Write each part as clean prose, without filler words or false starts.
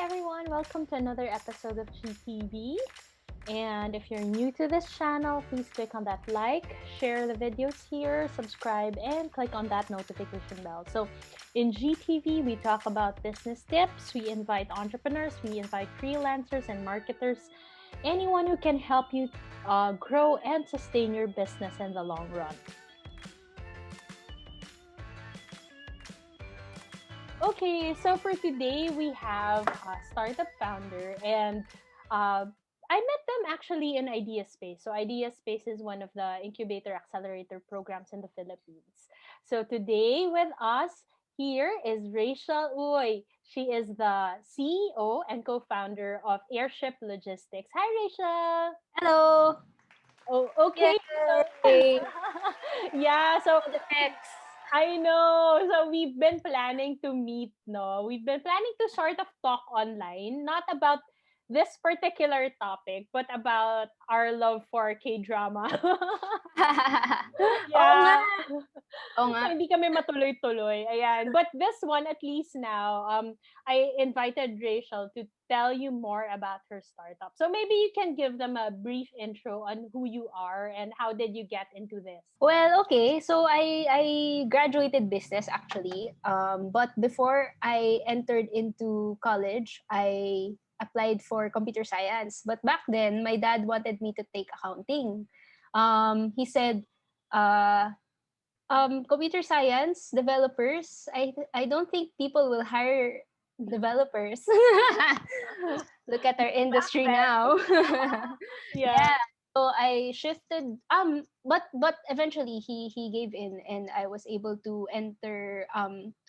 everyone, welcome to another episode of GTV. And if you're new to this channel, please click on that like, share the videos here, subscribe, and click on that notification bell. So, in GTV, we talk about business tips, we invite entrepreneurs, we invite freelancers and marketers, anyone who can help you grow and sustain your business in the long run. Okay, so for today we have a startup founder, and I met them actually in Idea Space. So Idea Space is one of the incubator accelerator programs in the Philippines. So today with us here is Rachelle Uy. She is the CEO and co-founder of Airship Logistics. Hi, Rachel. Hello! Oh, okay. So Yay! yeah, so Sound effects. I know. So we've been planning to meet, no? We've been planning to sort of talk online, not about this particular topic, but about our love for K-drama. Oo nga. Yeah. Oo nga. So hindi kami matuloy-tuloy. Ayan. But this one, at least now, I invited Rachel to tell you more about her startup. So maybe you can give them a brief intro on who you are and how did you get into this? Well, okay. So I graduated business actually. But before I entered into college, I applied for computer science. But back then, my dad wanted me to take accounting. He said, uh, computer science developers, I don't think people will hire developers. Look at our Back industry then. now. Yeah. Yeah. So I shifted but eventually he gave in and I was able to enter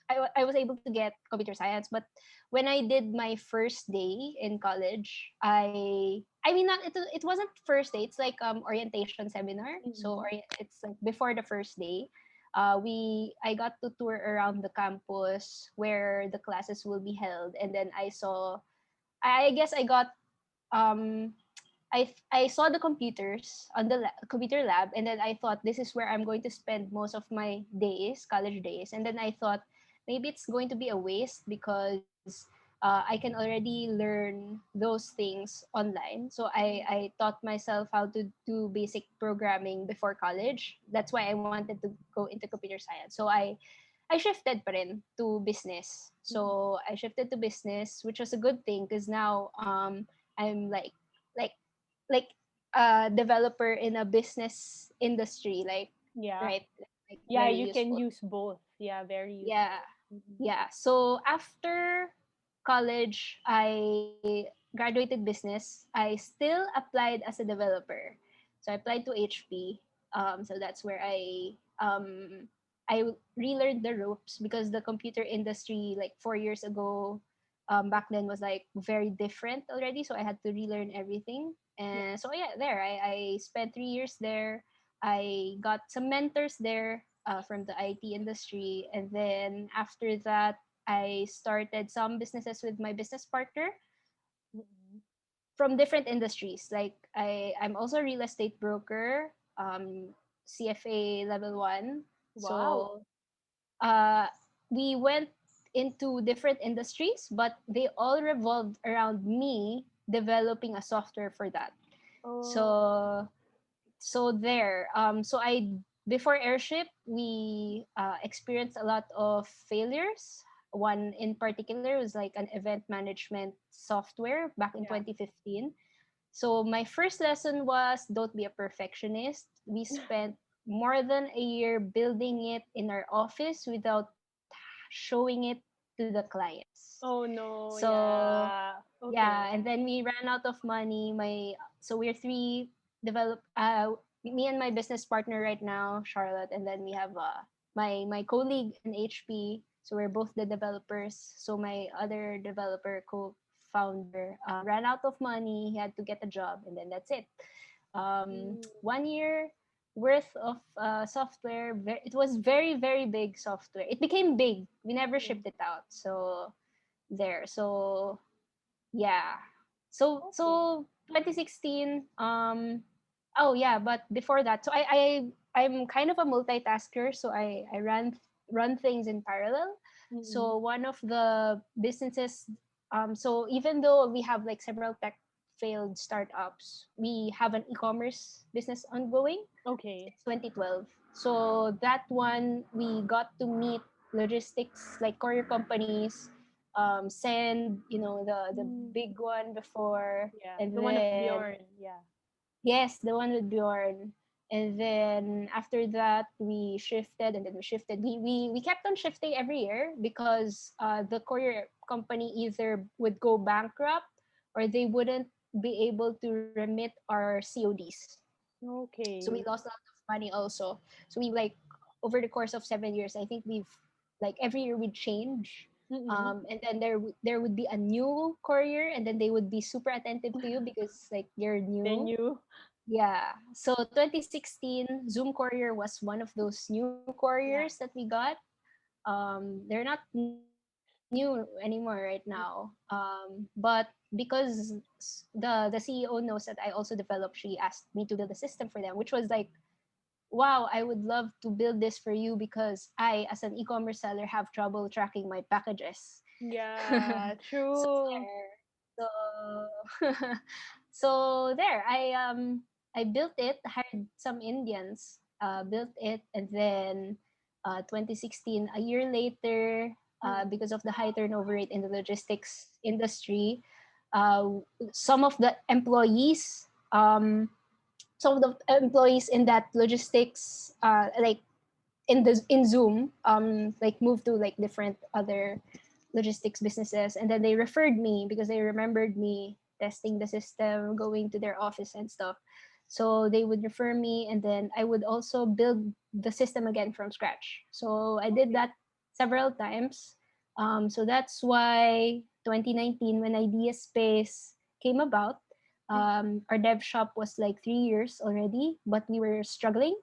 I was able to get computer science. But when I did my first day in college, I mean, not it wasn't first day, it's like orientation seminar. So Mhm. it's like before the first day. We I got to tour around the campus where the classes will be held, and then I guess I got um I saw the computers on the computer lab, and then I thought this is where I'm going to spend most of my days, college days. And then I thought maybe it's going to be a waste because I can already learn those things online. So I taught myself how to do basic programming before college. That's why I wanted to go into computer science. So I shifted pa rin to business. Mhm. So I shifted to business, which was a good thing because now I'm like like a developer in a business industry, like, Yeah. right, like Yeah, very you can useful. use both. Yeah, very Yeah. useful. Mhm. Yeah. So after college, I graduated business. I still applied as a developer. So I applied to HP. So that's where I relearned the ropes because the computer industry like 4 years ago, back then was like very different already. So I had to relearn everything. Yeah. And so yeah, there I spent 3 years there. I got some mentors there from the IT industry. And then after that, I started some businesses with my business partner Mhm. from different industries. Like I'm also a real estate broker, CFA level one. Wow. So uh, we went into different industries, but they all revolved around me developing a software for that. Oh. So there so I before Airship, we experienced a lot of failures. One in particular was like an event management software back in Yeah. 2015. So my first lesson was don't be a perfectionist. We spent more than a year building it in our office without showing it to the clients. Oh no. So Yeah. yeah, Okay. and then we ran out of money. We're three develop me and my business partner right now, Charlotte, and then we have my colleague in HP. So we're both the developers. So my other developer co-founder ran out of money. He had to get a job, and then that's it. Mm. 1 year worth of software. It was very big software. It became big. We never Mm. shipped it out. So there. So yeah. So Okay. 2016. Oh yeah, but before that, so I'm kind of a multitasker. So I run things in parallel. Mm-mm. So one of the businesses So even though we have like several tech failed startups, we have an e-commerce business ongoing Okay. since 2012. So that one we got to meet logistics like courier companies, send the Mm, big one before, yeah, and the one of then Bjorn. Yeah. yes, the one with Bjorn. And then after that, we shifted, and then we shifted. We kept on shifting every year because the courier company either would go bankrupt or they wouldn't be able to remit our CODs. So we Okay. lost a lot of money also. So we like over the course of 7 years, I think we've like every year we'd change. Mm-mm. And then there would be a new courier, and then they would be super attentive to you because like you're Then new. you. Yeah. So 2016, Zoom Courier was one of those new couriers Yeah. that we got. They're not new anymore right now. But because the CEO knows that I also developed, she asked me to build a system for them, which was like, wow, I would love to build this for you because I, as an e-commerce seller, have trouble tracking my packages. Yeah. So True. there. So so there. I built it, hired some Indians, built it, and then 2016, a year later, Mm-mm. because of the high turnover rate in the logistics industry, uh, some of the employees, some of the employees in that logistics, like in Zoom, like moved to like different other logistics businesses, and then they referred me because they remembered me testing the system, going to their office and stuff. So they would refer me, and then I would also build the system again from scratch. So I did Okay. that several times. So that's why 2019, when Idea Space came about, Mm. our dev shop was like 3 years already, but we were struggling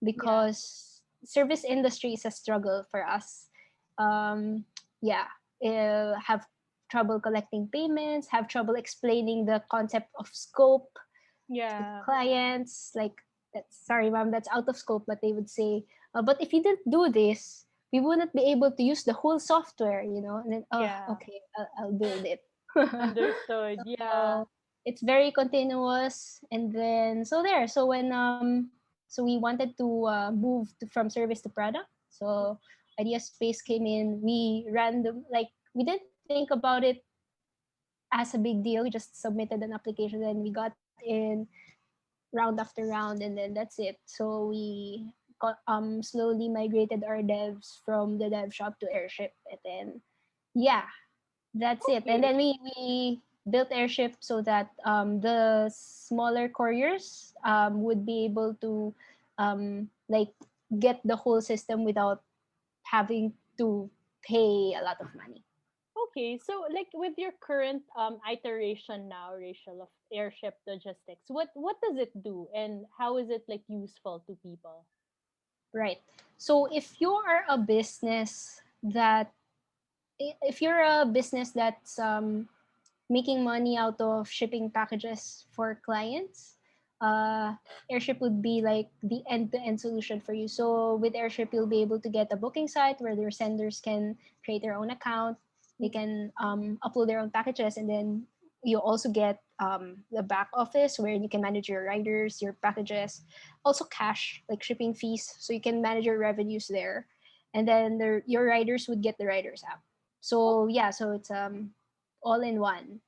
Yeah. because service industry is a struggle for us. Yeah, have trouble collecting payments, have trouble explaining the concept of scope to Yeah. clients. Like, that's sorry, ma'am, that's out of scope. But they would say, but if you didn't do this, we wouldn't be able to use the whole software, And then, oh, Yeah. okay, I'll build it. Understood. Yeah. So it's very continuous, and then so there. So when so we wanted to move from service to product. So Idea Space came in. We ran the like we didn't think about it as a big deal. We just submitted an application, and we got in round after round, and then that's it. So we slowly migrated our devs from the dev shop to Airship, and then yeah, that's it. And Okay. then we built Airship so that the smaller couriers would be able to like get the whole system without having to pay a lot of money. Okay. So, like with your current iteration now, Rachel, of Airship Logistics, what does it do, and how is it like useful to people? Right. So if you are a business that if you're a business that's making money out of shipping packages for clients, uh, Airship would be like the end-to-end solution for you. So with Airship, you'll be able to get a booking site where their senders can create their own account. They Mm. can upload their own packages, and then you also get the back office where you can manage your riders, your packages, also cash like shipping fees, so you can manage your revenues there. And then your riders would get the riders app. So yeah, so it's all in one.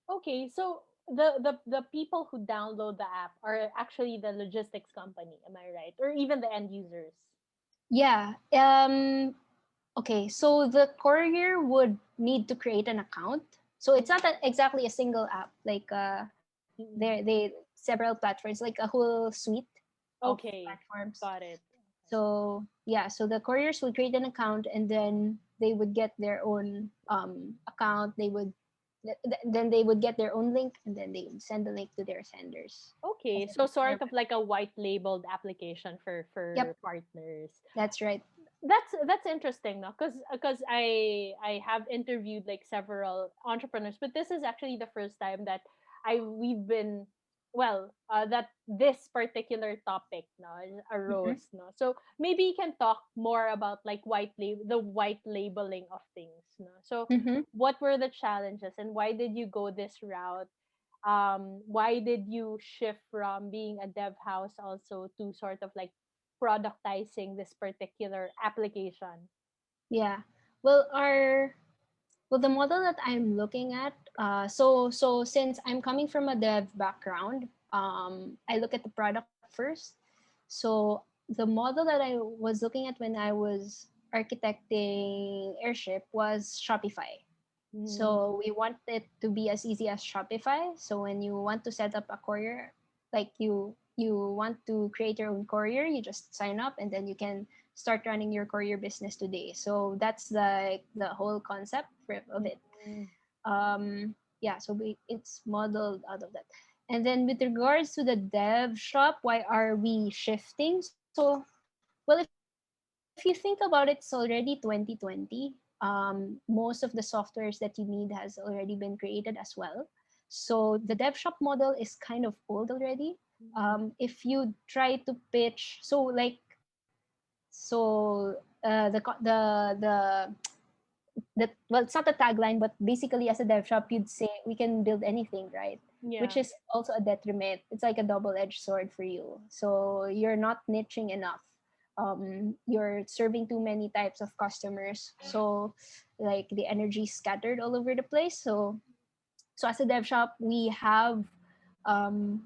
Okay, so the people who download the app are actually the logistics company, am I right? Or even the end users. Yeah. Okay, so the courier would need to create an account. So it's not exactly a single app. Like Mm-mm. they several platforms, like a whole suite of Okay, platforms. got it. So yeah, so the couriers would create an account, and then they would get their own account. Then they would get their own link, and then they would send the link to their senders, as Okay, if so it's their sort of like a website. white labeled application for Yep, partners. that's right. That's interesting, no? Because I have interviewed like several entrepreneurs, but this is actually the first time that I we've been that this particular topic no Mm-hmm. arose no. So maybe you can talk more about like the white labeling of things no. So Mm-hmm. what were the challenges and why did you go this route? Why did you shift from being a dev house also to sort of like productizing this particular application? Yeah. Well, our Well, the model that I'm looking at, so since I'm coming from a dev background, I look at the product first. So the model that I was looking at when I was architecting Airship was Shopify. Mm, So we want it to be as easy as Shopify. So when you want to set up a courier, like you want to create your own courier, you just sign up and then you can start running your courier business today. So that's like the whole concept of it. mm, Yeah, so it's modeled out of that. And then with regards to the dev shop, why are we shifting? So, well, if you think about it, it's already 2020. Most of the softwares that you need has already been created as well. So the dev shop model is kind of old already. mm, If you try to pitch, the well, it's not the tagline, but basically as a dev shop, you'd say we can build anything, right? Which yeah, is also a detriment. It's like a double-edged sword for you. So you're not niching enough. You're serving too many types of customers. So like the energy scattered all over the place. So as a dev shop, we have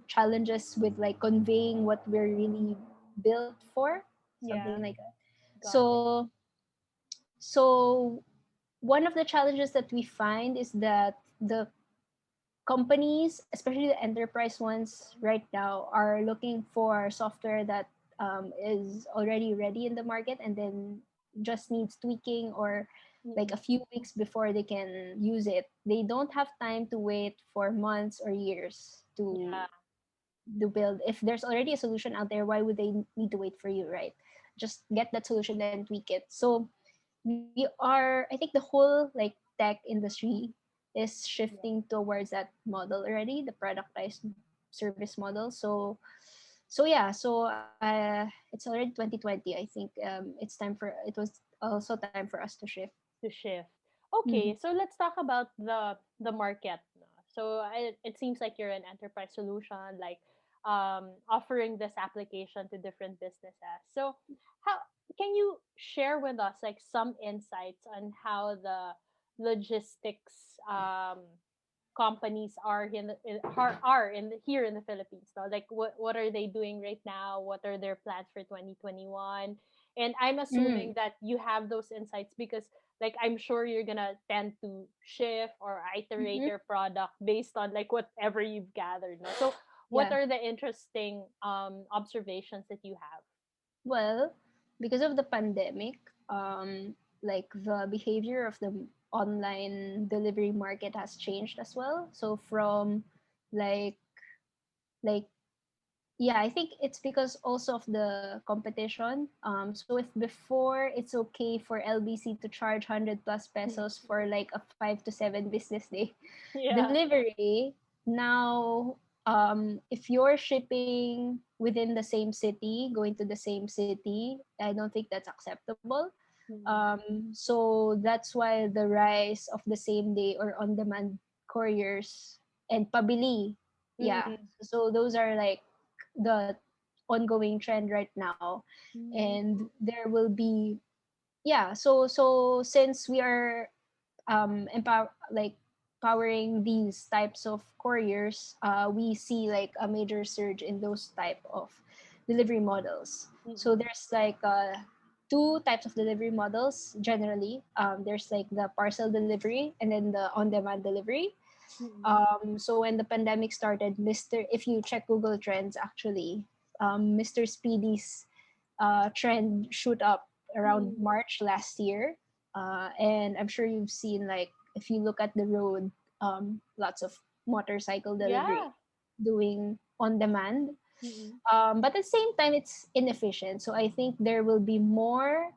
challenges with like conveying what we're really built for, something yeah, like that. got it. So one of the challenges that we find is that the companies, especially the enterprise ones right now, are looking for software that is already ready in the market and then just needs tweaking or like a Mm-mm. few weeks before they can use it. They don't have time to wait for months or years Yeah, to build. If there's already a solution out there, why would they need to wait for you, right? Just get that solution then tweak it. So I think the whole like tech industry is yeah. shifting towards that model already, the productized service model. So yeah, it's already 2020. I think it was also time for us to shift. To shift. Mm-hmm. Okay, so let's talk about the market. No? So it seems like you're an enterprise solution, like offering this application to different businesses. So how can you share with us like some insights on how the logistics companies are here in the Philippines now. Like what are they doing right now? What are their plans for 2021? And I'm Mm, assuming that you have those insights because like I'm sure you're gonna tend to shift or iterate mm-hmm. your product based on like whatever you've gathered. No? So what Yeah. are the interesting observations that you have? Well, because of the pandemic, like the behavior of the online delivery market has changed as well. So from like like yeah, I think it's because also of the competition. So if before it's okay for LBC to charge 100 plus pesos for like a 5 to 7 business day Yeah. delivery, now if you're shipping within the same city, going to the same city, I don't think that's acceptable. Mm-mm. So that's why the rise of the same day or on demand couriers and pabili, yeah. Mm-mm. So those are like the ongoing trend right now, Mm-mm. and there will be, yeah. So since we are powering these types of couriers, we see like a major surge in those type of delivery models. So Mm-mm. there's like two types of delivery models generally. There's like the parcel delivery and then the on-demand delivery. Mm-mm. So when the pandemic started, if you check Google Trends, actually, Mr. Speedy's trend shoot up around Mm-mm. March last year. And I'm sure you've seen, like, if you look at the road, lots of motorcycle delivery Yeah. doing on demand. Mm-mm. But at the same time, it's inefficient. So I think there will be more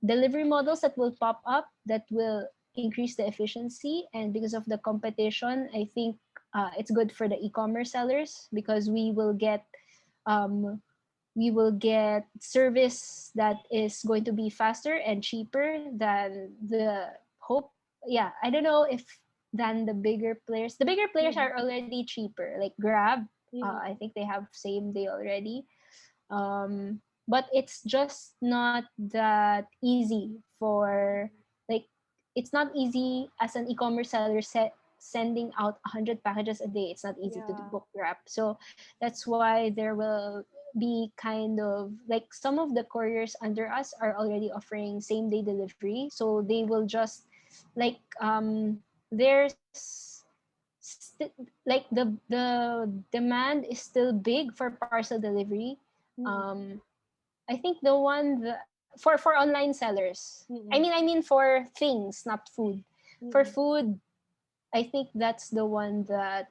delivery models that will pop up that will increase the efficiency. And because of the competition, I think it's good for the e-commerce sellers because um, we will get service that is going to be faster and cheaper than the hope. Yeah, I don't know if than the bigger players. The bigger players Mm-hmm. are already cheaper, like Grab. I Mm-hmm. think they have same day already. But it's just not that easy for like it's not easy as an e-commerce seller sending out 100 packages a day. It's not easy to Yeah. book Grab. So that's why there will be kind of like some of the couriers under us are already offering same day delivery. So they will just like there's like the demand is still big for parcel delivery. Mm-hmm. um I think the one for online sellers, Mm-hmm. I mean for things, not food. For Mm-hmm. food, I think that's the one that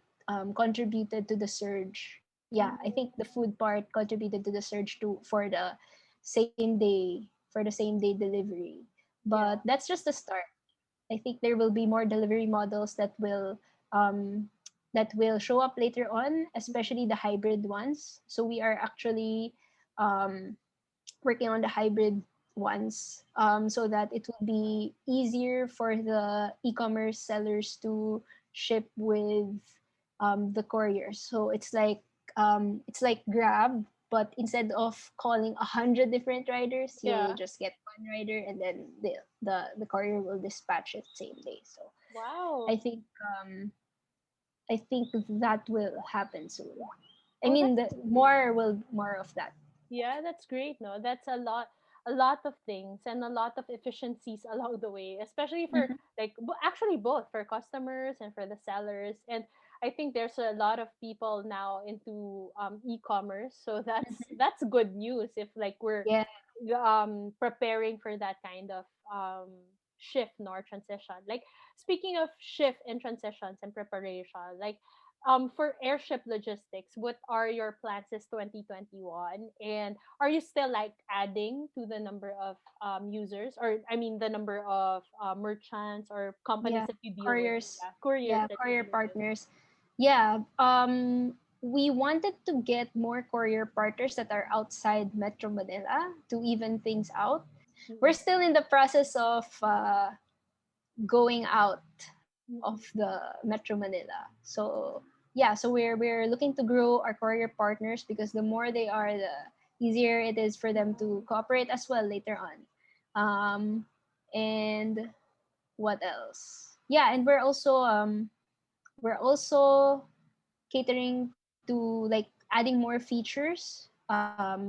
contributed to the surge. Yeah, I think the food part contributed to the surge too for the same day delivery. But Yeah. that's just the start. I think there will be more delivery models um, that will show up later on, Mm-hmm. especially the hybrid ones. So we are actually um, working on the hybrid ones so that it will be easier for the e-commerce sellers to ship with the couriers. So it's like Grab, but instead of calling 100 different riders, you'll Yeah. just get one rider, and then the courier will dispatch it same day. So Wow. I think I think that will happen soon. I Oh, mean, that's the great. more of that. Yeah, that's great. No, that's a lot of things and a lot of efficiencies along the way, especially for Mhm. like actually both for customers and for the sellers. And I think there's a lot of people now into e-commerce, so that's good news if like we're Yeah. preparing for that kind of shift nor transition. Like speaking of shift and transitions and preparation, like for airship logistics, what are your plans this 2021, and are you still like adding to the number of users, or I mean the number of merchants or companies Yeah, that you deal with, couriers. yeah, couriers Yeah, that you courier deal with? partners. Yeah, we wanted to get more courier partners that are outside Metro Manila to even things out. We're Mm-mm. still in the process of going out of Mm-mm. the Metro Manila. So yeah, so we're looking to grow our courier partners because the more they are, the easier it is for them to cooperate as well later on. And what else? Yeah, and we're also catering to like adding more features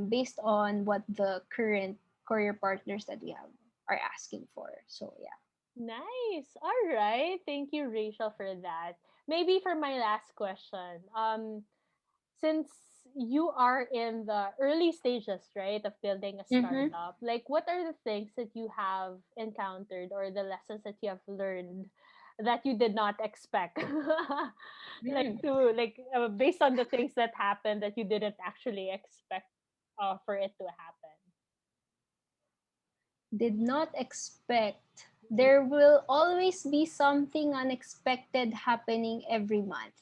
based on what the current courier partners that we have are asking for. So yeah. Nice. All right. Thank you, Rachel, for that. Maybe for my last question, since you are in the early stages, right, of building a Mm-hmm. startup, like what are the things that you have encountered or the lessons that you have learned that you did not expect? Like Mm. to like based on the things that happened that you didn't actually expect for it to Did not expect. There will always be something unexpected happening every month.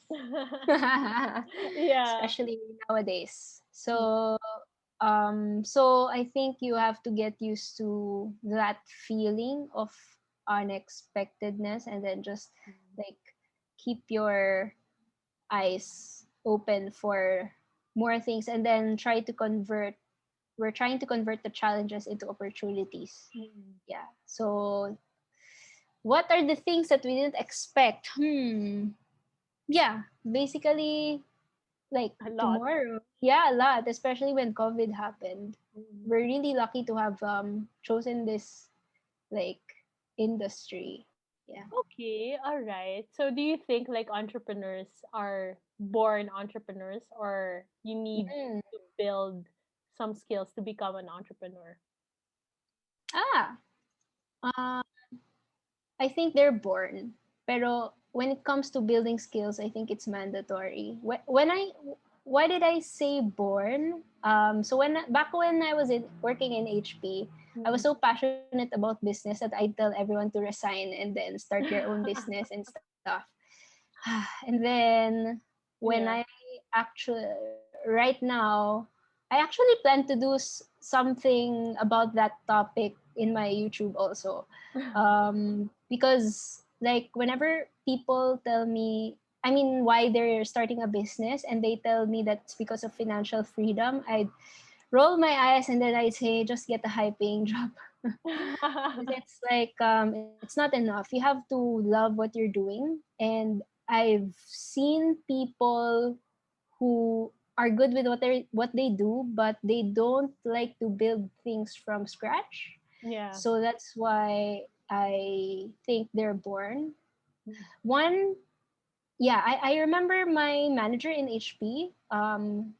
happen. Yeah. Especially nowadays. So I think you have to get used to that feeling of unexpectedness, and then just like keep your eyes open for more things, and then try to convert we're trying to convert the challenges into opportunities. Mm-mm. Yeah. So what are the things that we didn't expect? Yeah, basically like A lot. tomorrow. Yeah, a lot, especially when COVID happened. Mm-mm. We're really lucky to have chosen this like industry. Yeah. Okay, all right. So do you think like entrepreneurs are born entrepreneurs, or you need Mm. to build some skills to become an entrepreneur? Ah, uh, I think they're born. Pero when it comes to building skills, I think it's mandatory. Why did I say born? So back when I was working in HP, I was Mm-mm. so passionate about business that I tell everyone to resign and then start your own business and stuff. And then when Yeah. I actually right now, I actually plan to do something about that topic in my YouTube also, because like whenever people tell me, I mean, why they're starting a business and they tell me that's because of financial freedom, I roll my eyes and then I say, just get a high paying job. Because it's like it's not enough. You have to love what you're doing. And I've seen people who are good with what they do, but they don't like to build things from scratch. Yeah. So that's why I think they're born. One, yeah, I remember my manager in HP.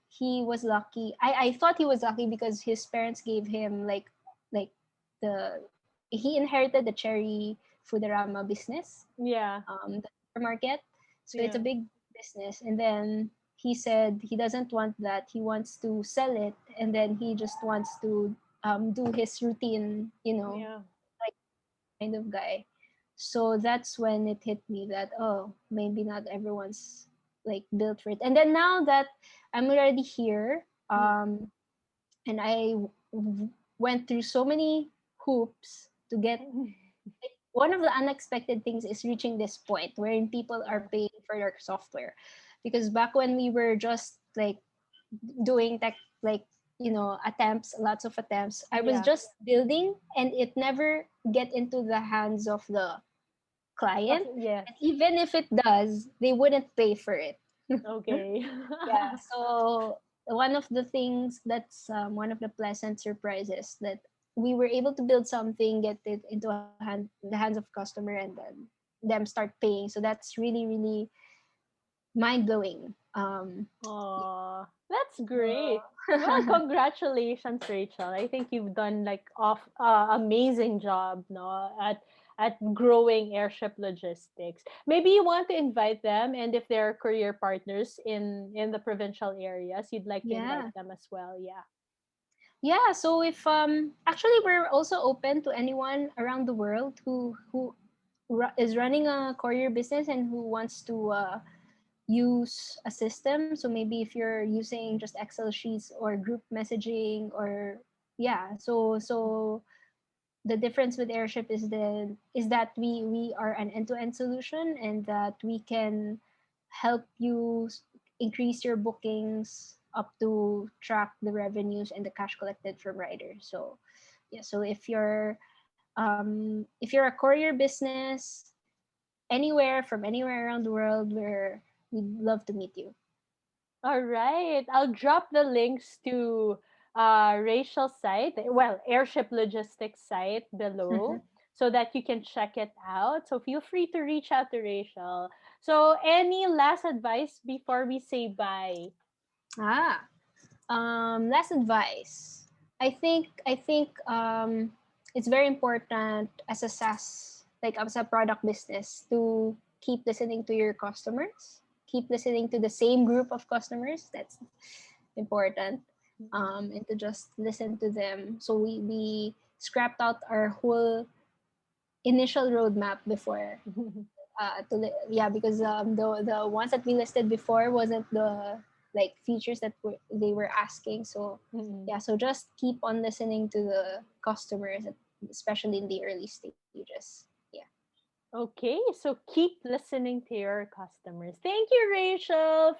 He was lucky. I thought he was lucky because his parents gave him like the he inherited the cherry Foodarama business, Yeah. the supermarket. So it's a Yeah. big business. And then he said he doesn't want that. He wants to sell it, and then he just wants to do his routine. Yeah. Like kind of guy. So that's when it hit me that, oh, maybe not everyone's like built for it. And then now that I'm already here, and went through so many hoops to get, like, one of the unexpected things is reaching this point wherein people Yeah. are paying for their software. Because back when we were just like doing tech, like, attempts, lots of attempts, I was Yeah. just building and it never get into the hands of the client. Yes. And even if it does, they wouldn't pay for it. Okay. Yeah. So one of the things that's one of the pleasant surprises that we were able to build something, get it into the hands of customer, and then them start paying. So that's really, really mind blowing. Oh, that's great. Well, So congratulations, Rachel. I think you've done like amazing job, no, at growing airship logistics. Maybe you want to invite them, and if they're career partners in the provincial areas, you'd like to invite yeah. them as well. Yeah. Yeah, so if actually we're also open to anyone around the world who is running a courier business and who wants to use a system. So maybe if you're using just Excel sheets or group messaging, or yeah, so the difference with Airship is that we are an end-to-end solution, and that we can help you increase your bookings up to track the revenues and the cash collected from riders. So yeah, so if you're a courier business anywhere around the world, we'd love to meet you. All right. I'll drop the links to Rachel's site, well, Airship Logistics site below so that you can check it out. So feel free to reach out to Rachel. So any last advice before we say bye? Ah, last advice. I think it's very important as a SaaS, like as a product business, to keep listening to your customers, keep listening to the same group of customers. That's important. And to just listen to them. So we scrapped out our whole initial roadmap before. Yeah, because the ones that we listed before wasn't the like features that they were asking. So Mm. yeah, so just keep on listening to the customers, especially in the early stages. Yeah. Okay, so keep listening to your customers. Thank you, Rachel,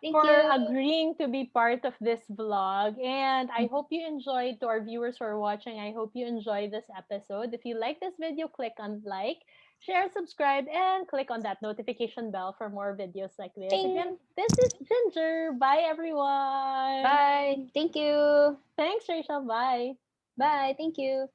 Thank for you. agreeing to be part of this vlog. And I hope you enjoyed, to our viewers who are watching, I hope you enjoyed this episode. If you like this video, click on like, share, subscribe, and click on that notification bell for more videos like this. Again, Ding. this is Ginger. Bye, everyone. Bye. Thank you. Thanks, Rachel. Bye. Bye. Thank you.